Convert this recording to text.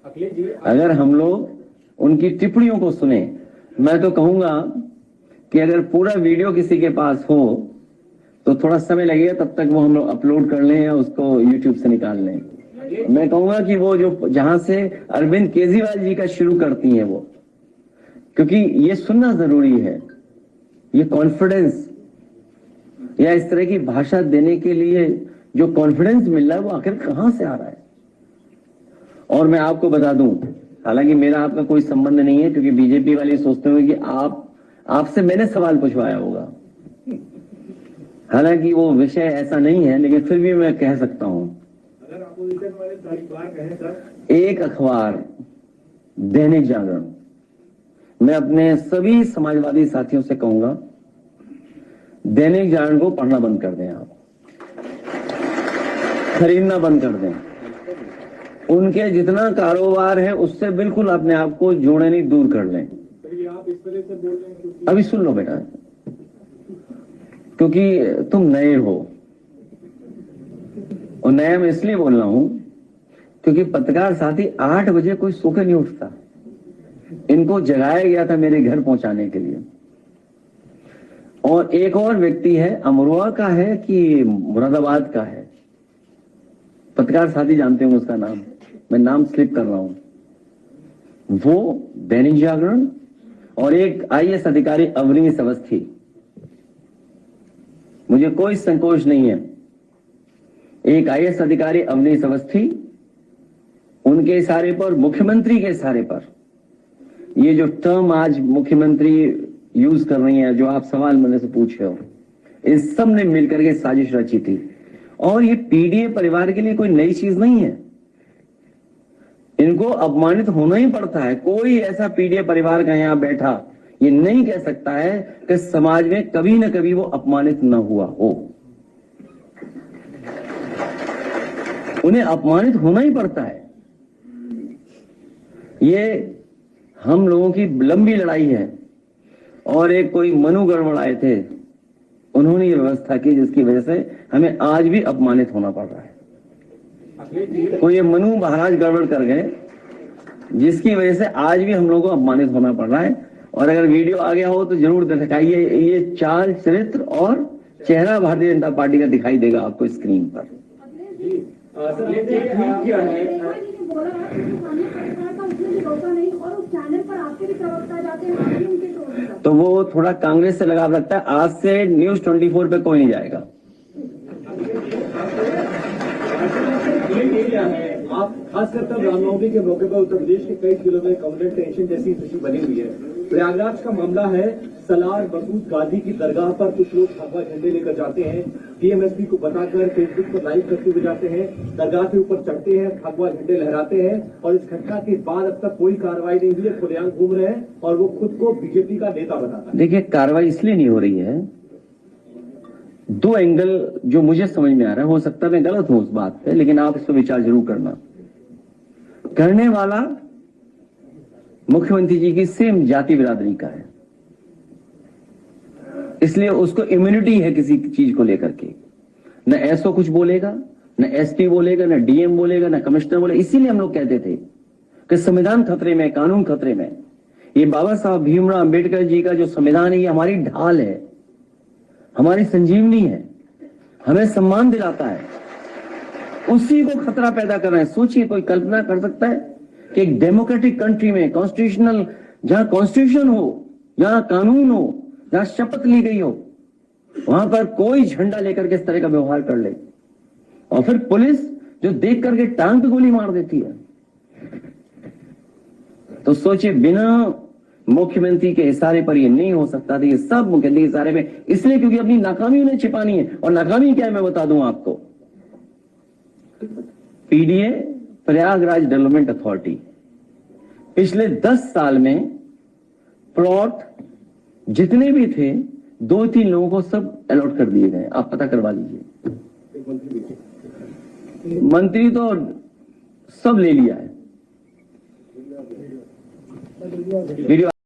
अगर हम लोग उनकी टिप्पणियों को सुने, मैं तो कहूंगा कि अगर पूरा वीडियो किसी के पास हो तो थोड़ा समय लगेगा, तब तक वो हम लोग अपलोड कर लें या उसको यूट्यूब से निकाल लें। मैं कहूंगा कि वो जो जहां से अरविंद केजरीवाल जी का शुरू करती हैं वो, क्योंकि ये सुनना जरूरी है, ये कॉन्फिडेंस या इस तरह की भाषा देने के लिए जो कॉन्फिडेंस मिल रहा है वो आखिर कहां से आ रहा है। और मैं आपको बता दूं, हालांकि मेरा आपका कोई संबंध नहीं है, क्योंकि बीजेपी वाले सोचते होंगे कि आपसे मैंने सवाल पूछवाया होगा। हालांकि वो विषय ऐसा नहीं है, लेकिन फिर भी मैं कह सकता हूं, अगर अपोजिशन वाले कहें सर, एक अखबार दैनिक जागरण, मैं अपने सभी समाजवादी साथियों से कहूंगा दैनिक जागरण को पढ़ना बंद कर दें, आप खरीदना बंद कर दें। उनके जितना कारोबार है उससे बिल्कुल अपने आप को जोड़े नहीं, दूर कर लें। तो आप इस तरह से बोल रहे हैं क्योंकि अभी सुन लो बेटा, क्योंकि तुम नए हो, और नया मैं इसलिए बोल रहा हूं क्योंकि पत्रकार साथी 8 बजे कोई सो के नहीं उठता। इनको जगाया गया था मेरे घर पहुंचाने के लिए। और एक और व्यक्ति है, अमरोहा का है कि मुरादाबाद का है, पत्रकार साथी जानते होंगे उसका नाम, मैं नाम स्लिप कर रहा हूं। वो दैनिक जागरण, और एक आईएएस अधिकारी अवनीश अवस्थी, मुझे कोई संकोच नहीं है, एक आईएएस अधिकारी अवनीश अवस्थी, उनके इशारे पर, मुख्यमंत्री के इशारे पर, ये जो टर्म आज मुख्यमंत्री यूज कर रही है, जो आप सवाल मेरे से पूछ रहे हो, इस सब ने मिलकर के साजिश रची थी। और ये पीडीए परिवार के लिए कोई नई चीज नहीं है, इनको अपमानित होना ही पड़ता है। कोई ऐसा पीडीए परिवार का यहां बैठा ये नहीं कह सकता है कि समाज में कभी न कभी वो अपमानित न हुआ हो। उन्हें अपमानित होना ही पड़ता है। ये हम लोगों की लंबी लड़ाई है। और एक कोई मनु गढ़वड़ आए थे, उन्होंने ये व्यवस्था की जिसकी वजह से हमें आज भी अपमानित होना पड़ रहा है। कोई ये मनु महाराज गड़बड़ कर गए जिसकी वजह से आज भी हम लोगों को अपमानित होना पड़ रहा है। और अगर वीडियो आ गया हो तो जरूर दिखाइए, ये चाल चरित्र और चेहरा भारतीय जनता पार्टी का दिखाई देगा आपको स्क्रीन पर। तो वो थोड़ा कांग्रेस से लगाव रखता है। आज से न्यूज 24 पे कोई नहीं जाएगा। आप खासकर तब रामनवमी के मौके पर उत्तर प्रदेश के कई जिलों में कम्युनल टेंशन जैसी स्थिति बनी हुई है। प्रयागराज का मामला है, सलार मसूद गाजी की दरगाह पर कुछ लोग भगवा झंडे लेकर जाते हैं, डीएमएसपी को बताकर फेसबुक पर लाइव करते हुए जाते हैं, दरगाह के ऊपर चढ़ते हैं, भगवा झंडे लहराते हैं, और इस घटना के बाद अब तक कोई कार्रवाई नहीं हुई है। खुलेआम घूम रहे हैं और वो खुद को बीजेपी का नेता बताता है। देखिए, कार्रवाई इसलिए नहीं हो रही है, दो एंगल जो मुझे समझ में आ रहा है, हो सकता है मैं गलत हूं उस बात पे, लेकिन आप इस पर विचार जरूर करना। करने वाला मुख्यमंत्री जी की सेम जाति बिरादरी का है, इसलिए उसको इम्यूनिटी है किसी चीज को लेकर के। न एसओ कुछ बोलेगा, न एसपी बोलेगा, न डीएम बोलेगा, न कमिश्नर बोलेगा। इसीलिए हम लोग कहते थे कि संविधान खतरे में, कानून खतरे में। ये बाबा साहब भीमराव अंबेडकर जी का जो संविधान है, ये हमारी ढाल है, हमारी संजीवनी है, हमें सम्मान दिलाता है। उसी को खतरा पैदा कर रहे हैं। सोचिए, कोई कल्पना कर सकता है कि एक डेमोक्रेटिक कंट्री में, कॉन्स्टिट्यूशनल, जहां कॉन्स्टिट्यूशन हो, जहां कानून हो, जहां शपथ ली गई हो, वहां पर कोई झंडा लेकर के इस तरह का व्यवहार कर ले, और फिर पुलिस जो देख करके टांग पे गोली मार देती है। तो सोचिए, बिना मुख्यमंत्री के इशारे पर ये नहीं हो सकता था। ये सब मुख्यमंत्री के इशारे में, इसलिए क्योंकि अपनी नाकामी उन्हें छिपानी है। और नाकामी क्या है मैं बता दूं आपको। पीडीए, प्रयागराज डेवलपमेंट अथॉरिटी, पिछले 10 साल में प्लॉट जितने भी थे 2-3 लोगों को सब अलॉट कर दिए गए। आप पता करवा लीजिए। मंत्री तो सब ले लिया है। वीडियो